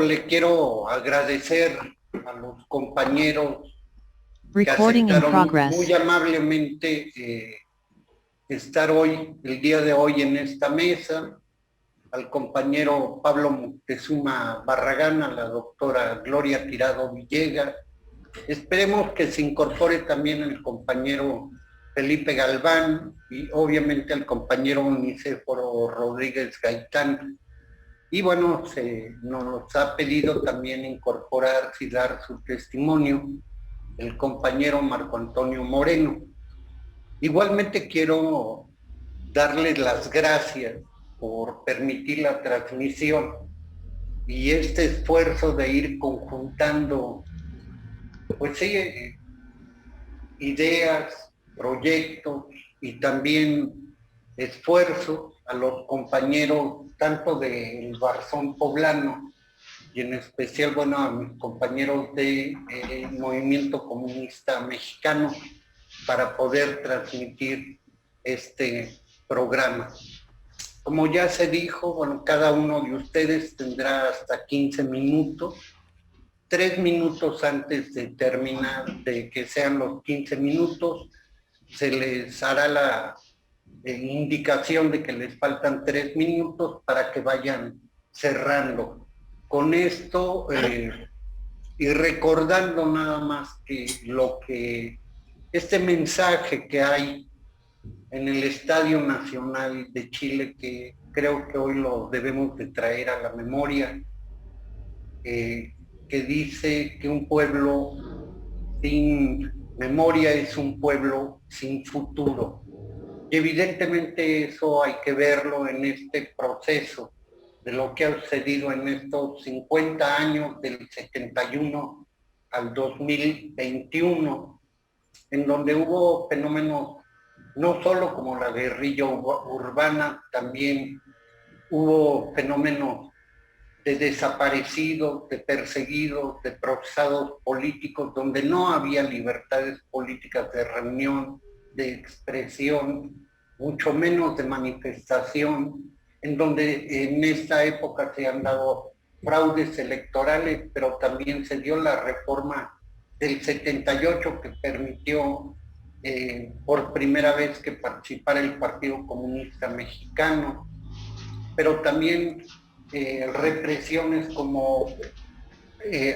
le quiero agradecer a los compañeros que Recording in aceptaron progress. muy amablemente estar hoy, el día de hoy en esta mesa, al compañero Pablo Moctezuma Barragán, a la doctora Gloria Tirado Villegas. Esperemos que se incorpore también el compañero Felipe Galván y obviamente el compañero Nicéforo Rodríguez Gaitán. Y bueno, nos ha pedido también incorporarse y dar su testimonio el compañero Marco Antonio Moreno. Igualmente quiero darles las gracias por permitir la transmisión y este esfuerzo de ir conjuntando, pues sí, ideas, proyectos y también esfuerzo a los compañeros tanto del Barzón Poblano y en especial, bueno, a mis compañeros del Movimiento Comunista Mexicano para poder transmitir este programa. Como ya se dijo, bueno, cada uno de ustedes tendrá hasta 15 minutos. 3 minutos antes de terminar, de que sean los 15 minutos, se les hará la indicación de que les faltan 3 minutos para que vayan cerrando. Con esto, y recordando nada más que este mensaje que hay en el Estadio Nacional de Chile, que creo que hoy lo debemos de traer a la memoria, que dice que un pueblo sin memoria es un pueblo sin futuro. Y evidentemente eso hay que verlo en este proceso de lo que ha sucedido en estos 50 años del 71 al 2021, en donde hubo fenómenos no solo como la guerrilla urbana, también hubo fenómenos de desaparecidos, de perseguidos, de procesados políticos, donde no había libertades políticas de reunión, de expresión, mucho menos de manifestación, en donde en esta época se han dado fraudes electorales, pero también se dio la reforma del 78 que permitió por primera vez que participara el Partido Comunista Mexicano, pero también represiones como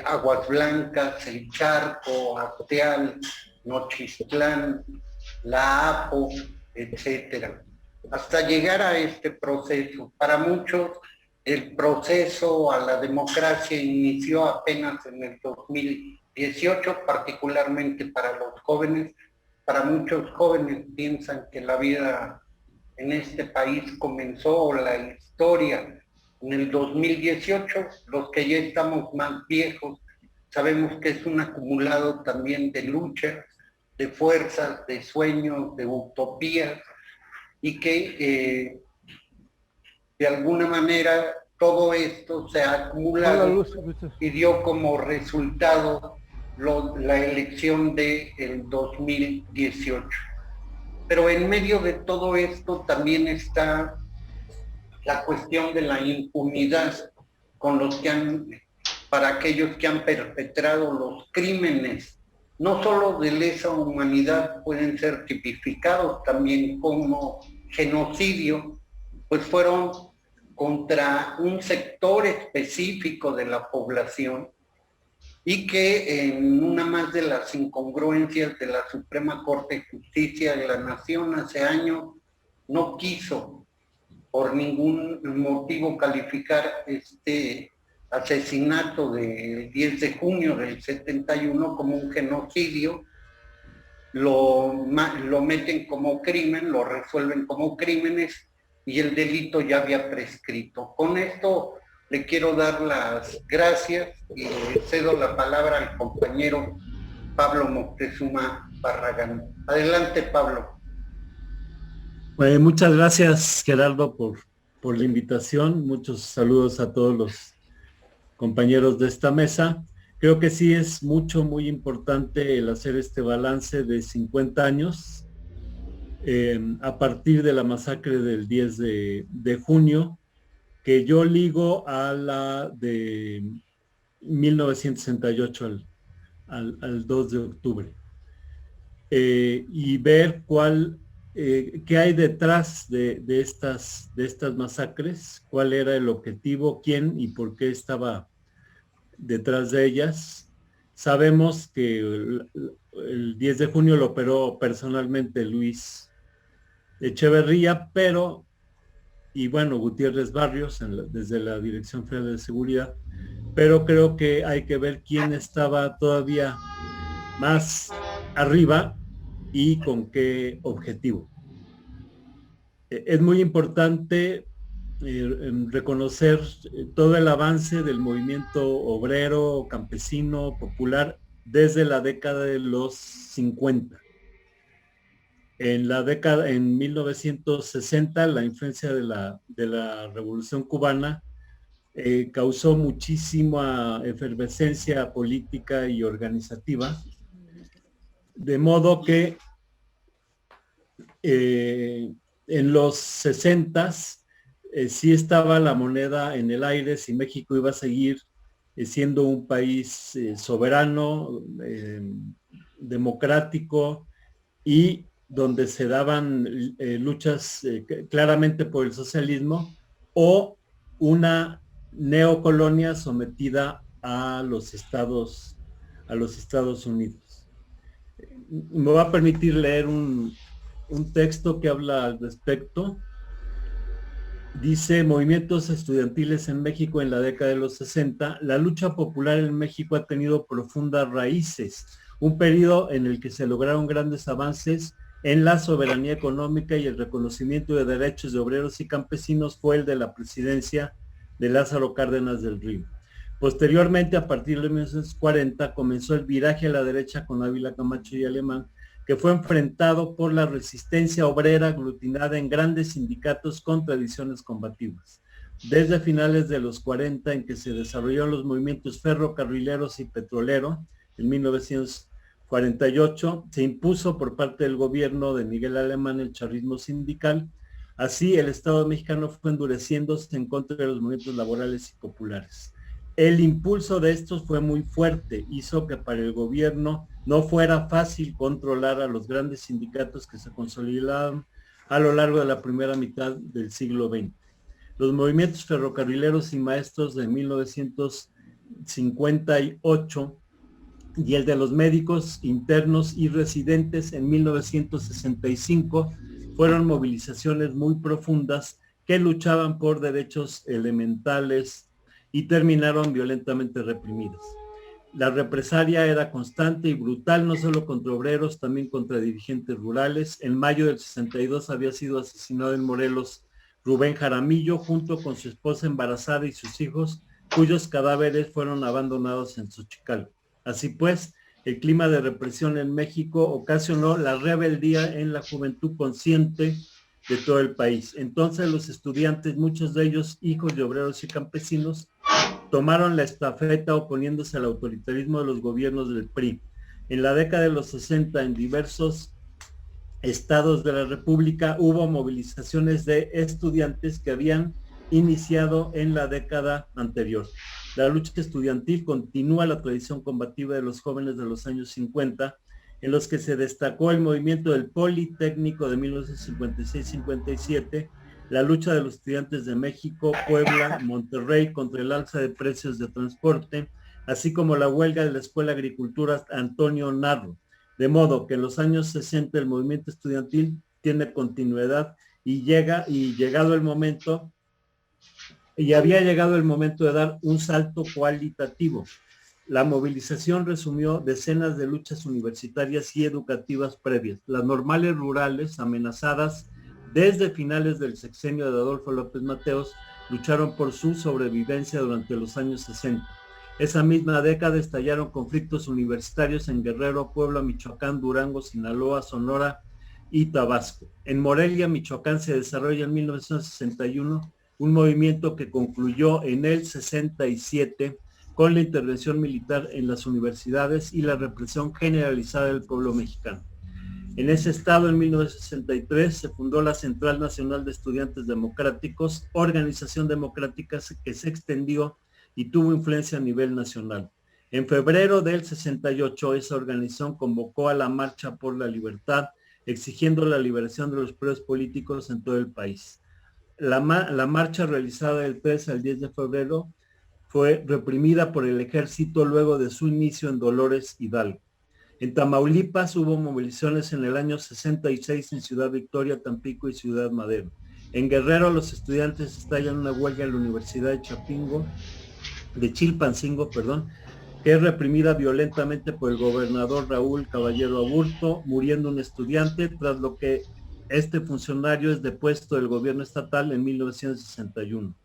Aguas Blancas, El Charco, Acteal, Nochistlán, La Apo, etcétera, hasta llegar a este proceso. Para muchos, el proceso a la democracia inició apenas en el 2018, particularmente para los jóvenes. Para muchos jóvenes piensan que la vida en este país comenzó, la historia, en el 2018. Los que ya estamos más viejos sabemos que es un acumulado también de luchas, de fuerzas, de sueños, de utopías, y que de alguna manera todo esto se ha acumulado y dio como resultado la elección del 2018. Pero en medio de todo esto también está la cuestión de la impunidad para aquellos que han perpetrado los crímenes, no solo de lesa humanidad, pueden ser tipificados también como genocidio, pues fueron contra un sector específico de la población, y que en una más de las incongruencias de la Suprema Corte de Justicia de la Nación hace años no quiso por ningún motivo calificar este asesinato del 10 de junio del 71 como un genocidio. Lo meten como crimen, lo resuelven como crímenes y el delito ya había prescrito. Con esto le quiero dar las gracias y le cedo la palabra al compañero Pablo Moctezuma Barragán. Adelante, Pablo. Muchas gracias, Gerardo, por la invitación. Muchos saludos a todos los compañeros de esta mesa. Creo que sí es muy importante el hacer este balance de 50 años a partir de la masacre del 10 de junio, que yo ligo a la de 1968 al 2 de octubre. Y ver qué hay detrás de estas masacres, cuál era el objetivo, quién y por qué estaba detrás de ellas. Sabemos que el 10 de junio lo operó personalmente Luis Echeverría, y bueno, Gutiérrez Barrios desde la Dirección Federal de Seguridad, pero creo que hay que ver quién estaba todavía más arriba y con qué objetivo. Es muy importante reconocer todo el avance del movimiento obrero, campesino, popular desde la década de los 50. En 1960, la influencia de la Revolución Cubana causó muchísima efervescencia política y organizativa, de modo que en los 60s sí estaba la moneda en el aire si México iba a seguir siendo un país soberano, democrático, y donde se daban luchas claramente por el socialismo, o una neocolonia sometida a los Estados Unidos. Me va a permitir leer un texto que habla al respecto. Dice: movimientos estudiantiles en México en la década de los 60. La lucha popular en México ha tenido profundas raíces, un periodo en el que se lograron grandes avances en la soberanía económica y el reconocimiento de derechos de obreros y campesinos fue el de la presidencia de Lázaro Cárdenas del Río. Posteriormente, a partir de 1940, comenzó el viraje a la derecha con Ávila Camacho y Alemán, que fue enfrentado por la resistencia obrera aglutinada en grandes sindicatos con tradiciones combativas. Desde finales de los 40, en que se desarrollaron los movimientos ferrocarrileros y petrolero, en 1948, se impuso por parte del gobierno de Miguel Alemán el charrismo sindical. Así, el Estado mexicano fue endureciéndose en contra de los movimientos laborales y populares. El impulso de estos fue muy fuerte, hizo que para el gobierno no fuera fácil controlar a los grandes sindicatos que se consolidaron a lo largo de la primera mitad del siglo XX. Los movimientos ferrocarrileros y maestros de 1958 y el de los médicos internos y residentes en 1965 fueron movilizaciones muy profundas que luchaban por derechos elementales y terminaron violentamente reprimidas. La represalia era constante y brutal, no solo contra obreros, también contra dirigentes rurales. En mayo del 62 había sido asesinado en Morelos Rubén Jaramillo, junto con su esposa embarazada y sus hijos, cuyos cadáveres fueron abandonados en Xochicalco. Así pues, el clima de represión en México ocasionó la rebeldía en la juventud consciente de todo el país. Entonces los estudiantes, muchos de ellos hijos de obreros y campesinos, tomaron la estafeta oponiéndose al autoritarismo de los gobiernos del PRI. En la década de los 60, en diversos estados de la República, hubo movilizaciones de estudiantes que habían iniciado en la década anterior. La lucha estudiantil continúa la tradición combativa de los jóvenes de los años 50, en los que se destacó el movimiento del Politécnico de 1956-57, la lucha de los estudiantes de México, Puebla, Monterrey contra el alza de precios de transporte, así como la huelga de la Escuela de Agricultura Antonio Narro. De modo que en los años 60 el movimiento estudiantil tiene continuidad y había llegado el momento de dar un salto cualitativo. La movilización resumió decenas de luchas universitarias y educativas previas. Las normales rurales, amenazadas desde finales del sexenio de Adolfo López Mateos, lucharon por su sobrevivencia durante los años 60. Esa misma década estallaron conflictos universitarios en Guerrero, Puebla, Michoacán, Durango, Sinaloa, Sonora y Tabasco. En Morelia, Michoacán, se desarrolla en 1961 un movimiento que concluyó en el 67 con la intervención militar en las universidades y la represión generalizada del pueblo mexicano. En ese estado, en 1963, se fundó la Central Nacional de Estudiantes Democráticos, organización democrática que se extendió y tuvo influencia a nivel nacional. En febrero del 68, esa organización convocó a la Marcha por la Libertad, exigiendo la liberación de los presos políticos en todo el país. La marcha realizada del 3 al 10 de febrero fue reprimida por el ejército luego de su inicio en Dolores Hidalgo. En Tamaulipas hubo movilizaciones en el año 66 en Ciudad Victoria, Tampico y Ciudad Madero. En Guerrero los estudiantes estallan una huelga en la Universidad de Chilpancingo, que es reprimida violentamente por el gobernador Raúl Caballero Aburto, muriendo un estudiante, tras lo que este funcionario es depuesto del gobierno estatal en 1961.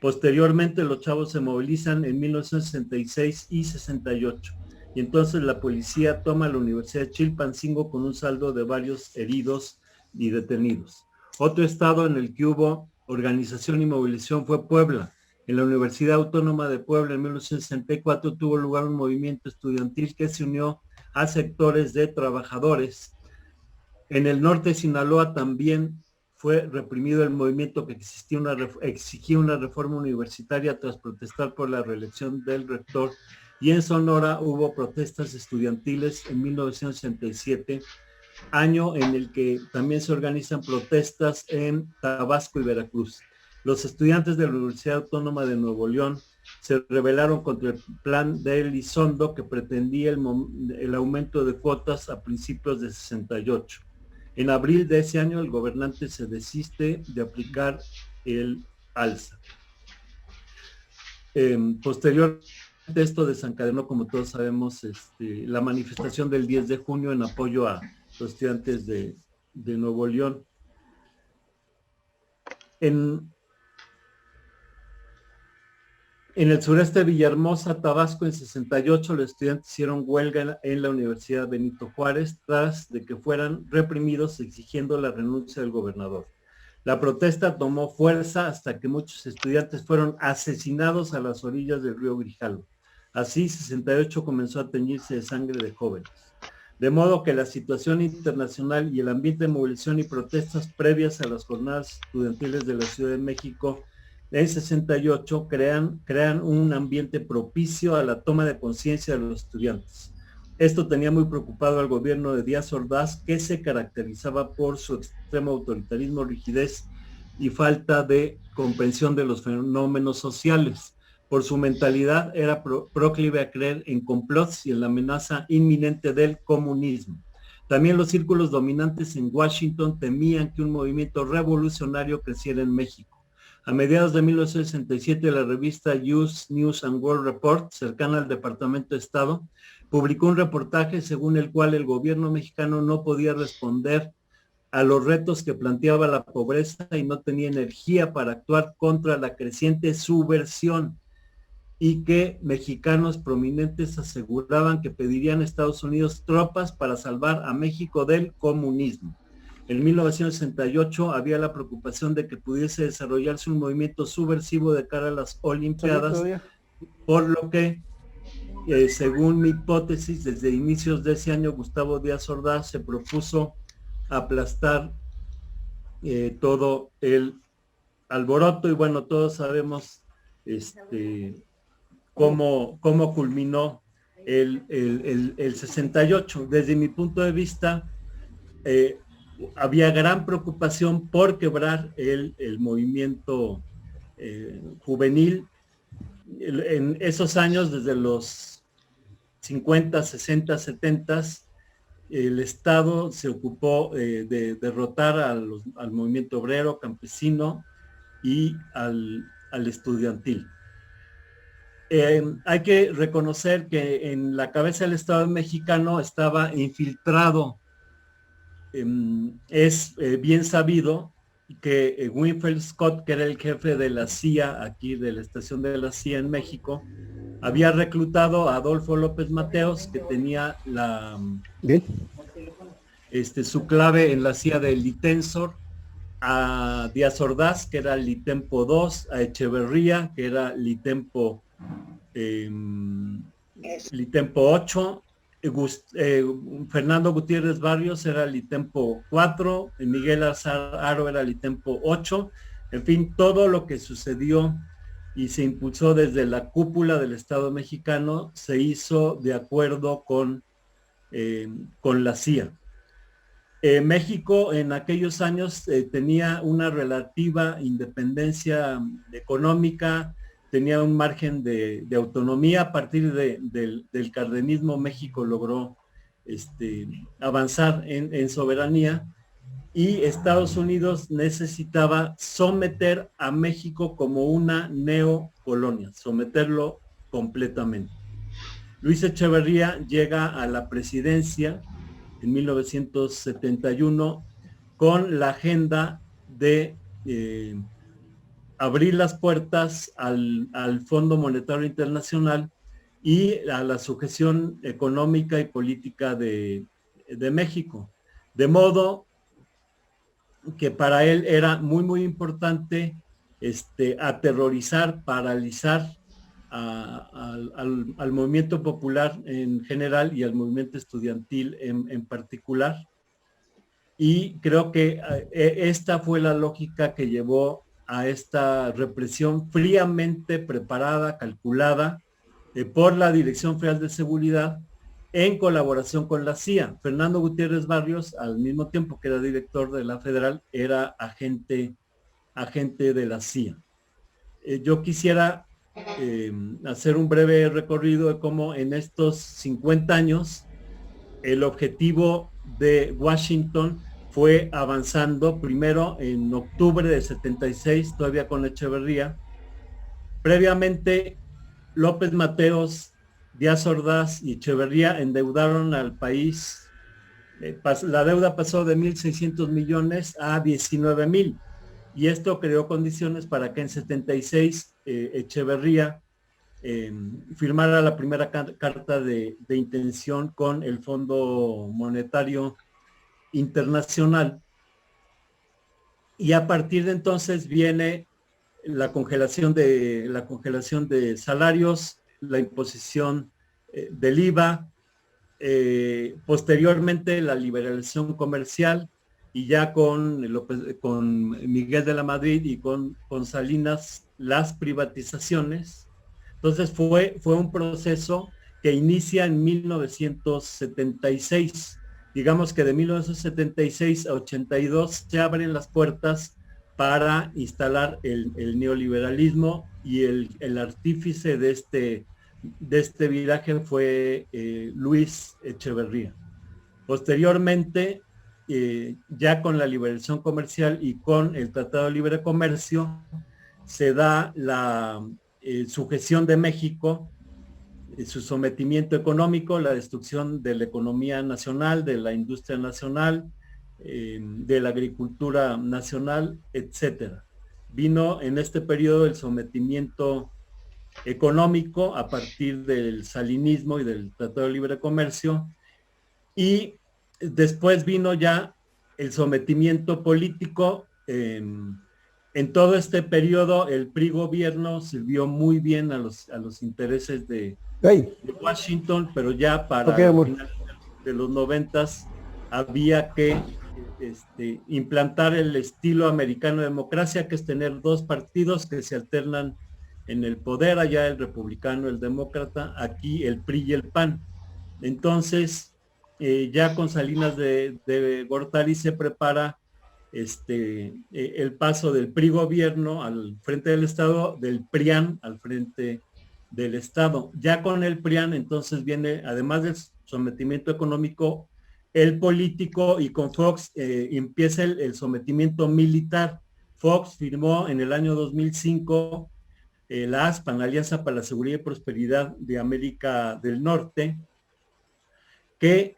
Posteriormente los chavos se movilizan en 1966 y 68, y entonces la policía toma la Universidad de Chilpancingo con un saldo de varios heridos y detenidos. Otro estado en el que hubo organización y movilización fue Puebla. En la Universidad Autónoma de Puebla en 1964 tuvo lugar un movimiento estudiantil que se unió a sectores de trabajadores. En el norte de Sinaloa también fue reprimido el movimiento que exigía una reforma universitaria tras protestar por la reelección del rector, y en Sonora hubo protestas estudiantiles en 1967, año en el que también se organizan protestas en Tabasco y Veracruz. Los estudiantes de la Universidad Autónoma de Nuevo León se rebelaron contra el plan de Elizondo, que pretendía el aumento de cuotas a principios de 68. En abril de ese año el gobernante se desiste de aplicar el alza. Posteriormente esto desencadenó, como todos sabemos, la manifestación del 10 de junio en apoyo a los estudiantes de Nuevo León. En el sureste de Villahermosa, Tabasco, en 68, los estudiantes hicieron huelga en la Universidad Benito Juárez tras de que fueran reprimidos exigiendo la renuncia del gobernador. La protesta tomó fuerza hasta que muchos estudiantes fueron asesinados a las orillas del río Grijalvo. Así, 68 comenzó a teñirse de sangre de jóvenes. De modo que la situación internacional y el ambiente de movilización y protestas previas a las jornadas estudiantiles de la Ciudad de México en 68 crean un ambiente propicio a la toma de conciencia de los estudiantes. Esto tenía muy preocupado al gobierno de Díaz Ordaz, que se caracterizaba por su extremo autoritarismo, rigidez y falta de comprensión de los fenómenos sociales. Por su mentalidad era proclive a creer en complots y en la amenaza inminente del comunismo. También los círculos dominantes en Washington temían que un movimiento revolucionario creciera en México. A mediados de 1967, la revista US News and World Report, cercana al Departamento de Estado, publicó un reportaje según el cual el gobierno mexicano no podía responder a los retos que planteaba la pobreza y no tenía energía para actuar contra la creciente subversión, y que mexicanos prominentes aseguraban que pedirían a Estados Unidos tropas para salvar a México del comunismo. En 1968 había la preocupación de que pudiese desarrollarse un movimiento subversivo de cara a las Olimpiadas, por lo que, según mi hipótesis, desde inicios de ese año, Gustavo Díaz Ordaz se propuso aplastar todo el alboroto, y bueno, todos sabemos cómo culminó el 68. Desde mi punto de vista, había gran preocupación por quebrar el movimiento juvenil. En esos años, desde los 50, 60, 70, el Estado se ocupó de derrotar al movimiento obrero, campesino y al estudiantil. Hay que reconocer que en la cabeza del Estado mexicano estaba infiltrado. Es bien sabido que Winfield Scott, que era el jefe de la CIA, aquí de la estación de la CIA en México, había reclutado a Adolfo López Mateos, que tenía su clave en la CIA del Litensor, a Díaz Ordaz, que era Litempo 2, a Echeverría, que era Litempo 8, Fernando Gutiérrez Barrios era Litempo 4, Miguel Azar Haro era Litempo 8, en fin, todo lo que sucedió y se impulsó desde la cúpula del Estado mexicano, se hizo de acuerdo con la CIA. México en aquellos años tenía una relativa independencia económica, tenía un margen de autonomía. A partir del cardenismo, México logró avanzar en soberanía, y Estados Unidos necesitaba someter a México como una neocolonia, someterlo completamente. Luis Echeverría llega a la presidencia en 1971 con la agenda de abrir las puertas al Fondo Monetario Internacional y a la sujeción económica y política de México. De modo que para él era muy, muy importante aterrorizar, paralizar al movimiento popular en general y al movimiento estudiantil en particular. Y creo que esta fue la lógica que llevó a esta represión fríamente preparada, calculada por la Dirección Federal de Seguridad en colaboración con la CIA. Fernando Gutiérrez Barrios, al mismo tiempo que era director de la Federal, era agente de la CIA. Yo quisiera hacer un breve recorrido de cómo en estos 50 años el objetivo de Washington fue avanzando. Primero en octubre de 76, todavía con Echeverría. Previamente, López Mateos, Díaz Ordaz y Echeverría endeudaron al país. La deuda pasó de 1.600 millones a 19,000, y esto creó condiciones para que en 76 Echeverría firmara la primera carta de intención con el Fondo Monetario Internacional, y a partir de entonces viene la congelación de salarios, la imposición del IVA, posteriormente la liberalización comercial, y ya con Miguel de la Madrid y con Salinas, las privatizaciones. Entonces fue un proceso que inicia en 1976. Digamos que de 1976 a 82 se abren las puertas para instalar el neoliberalismo, y el artífice de este viraje fue Luis Echeverría. Posteriormente, ya con la liberación comercial y con el Tratado de Libre Comercio, se da la sujeción de México, su sometimiento económico, la destrucción de la economía nacional, de la industria nacional, de la agricultura nacional, etcétera. Vino en este periodo el sometimiento económico a partir del salinismo y del Tratado de Libre Comercio, y después vino ya el sometimiento político. En todo este periodo el PRI gobierno sirvió muy bien a los intereses de Washington, pero ya para finales de los 90 había que implantar el estilo americano de democracia, que es tener dos partidos que se alternan en el poder, allá el republicano, el demócrata, aquí el PRI y el PAN. Entonces, ya con Salinas de Gortari se prepara el paso del PRI gobierno al frente del Estado, del PRIAN al frente del Estado. Ya con el PRIAN entonces viene, además del sometimiento económico, el político, y con Fox empieza el sometimiento militar. Fox firmó en el año 2005 la ASPAN, la Alianza para la Seguridad y Prosperidad de América del Norte, que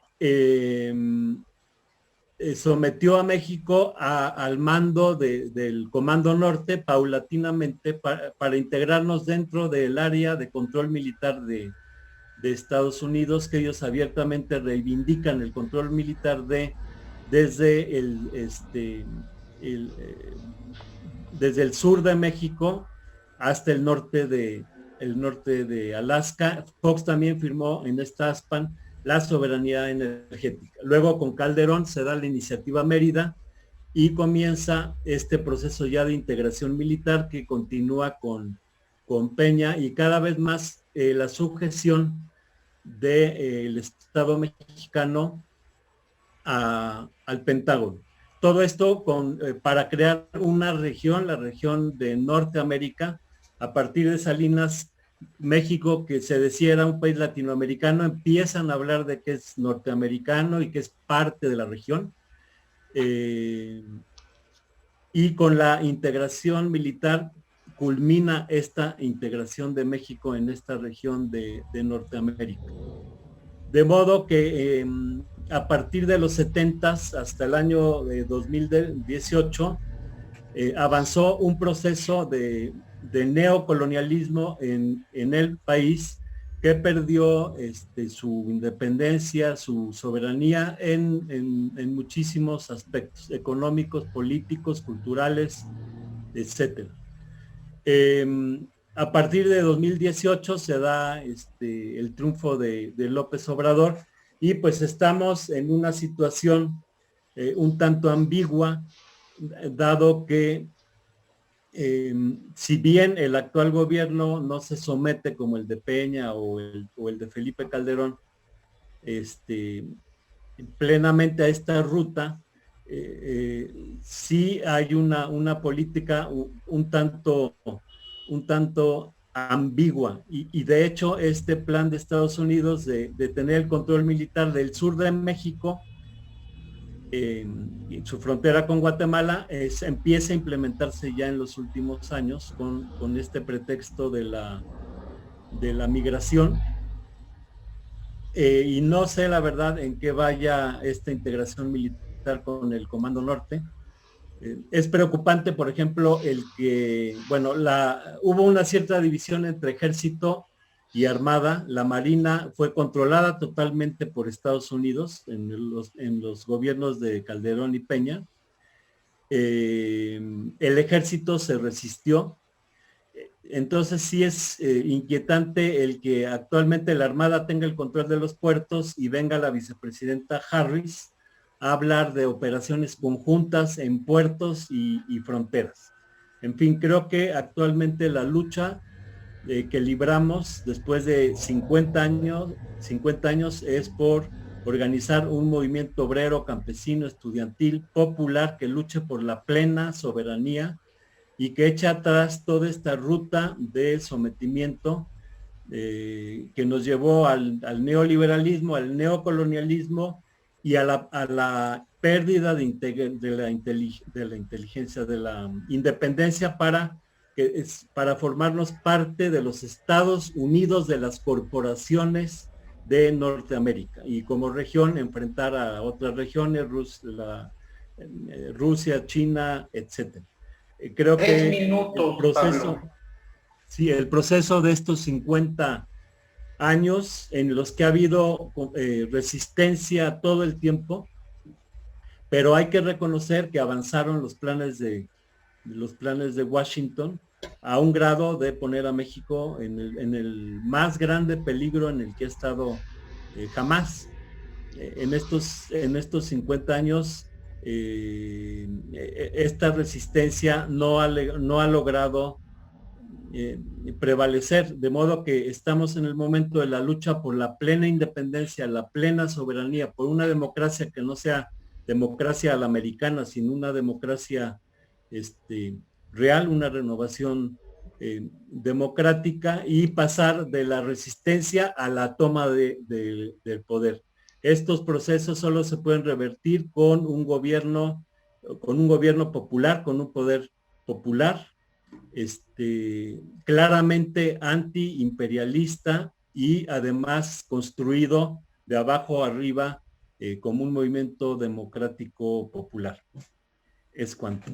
sometió a México al mando del Comando Norte paulatinamente para integrarnos dentro del área de control militar de Estados Unidos, que ellos abiertamente reivindican el control militar desde el sur de México hasta el norte de Alaska. Fox también firmó en esta ASPAN la soberanía energética. Luego con Calderón se da la iniciativa Mérida y comienza este proceso ya de integración militar, que continúa con con Peña y cada vez más la sujeción del Estado mexicano al Pentágono. Todo esto para crear una región, la región de Norteamérica, a partir de Salinas, México, que se decía era un país latinoamericano, empiezan a hablar de que es norteamericano y que es parte de la región. Y con la integración militar culmina esta integración de México en esta región de Norteamérica. De modo que a partir de los 70s hasta el año 2018 avanzó un proceso de neocolonialismo en el país que perdió su independencia, su soberanía en muchísimos aspectos económicos, políticos, culturales, etcétera. A partir de 2018 se da el triunfo de López Obrador y pues estamos en una situación un tanto ambigua, dado que si bien el actual gobierno no se somete como el de Peña o el de Felipe Calderón plenamente a esta ruta, sí hay una política un tanto ambigua y de hecho este plan de Estados Unidos de tener el control militar del sur de México y su frontera con Guatemala empieza a implementarse ya en los últimos años con este pretexto de la migración. Y no sé la verdad en qué vaya esta integración militar con el Comando Norte. Es preocupante, por ejemplo, el que, bueno, hubo una cierta división entre ejército y armada. La Marina fue controlada totalmente por Estados Unidos en los gobiernos de Calderón y Peña. El ejército se resistió. Entonces sí es inquietante el que actualmente la Armada tenga el control de los puertos y venga la vicepresidenta Harris a hablar de operaciones conjuntas en puertos y fronteras. En fin, creo que actualmente la lucha que libramos después de 50 años es por organizar un movimiento obrero, campesino, estudiantil, popular, que luche por la plena soberanía y que echa atrás toda esta ruta de sometimiento que nos llevó al neoliberalismo, al neocolonialismo y a la pérdida de la inteligencia, de la independencia para formarnos parte de los Estados Unidos de las corporaciones de Norteamérica y como región enfrentar a otras regiones, Rusia, China, etcétera. Creo que el proceso de estos 50 años en los que ha habido resistencia todo el tiempo, pero hay que reconocer que avanzaron los planes de Washington a un grado de poner a México en el más grande peligro en el que ha estado jamás. En estos 50 años esta resistencia no ha logrado prevalecer, de modo que estamos en el momento de la lucha por la plena independencia, la plena soberanía, por una democracia que no sea democracia a la americana, sino una democracia real, una renovación democrática y pasar de la resistencia a la toma del poder. Estos procesos solo se pueden revertir con un gobierno popular, con un poder popular, claramente antiimperialista y además construido de abajo arriba como un movimiento democrático popular. Es cuanto.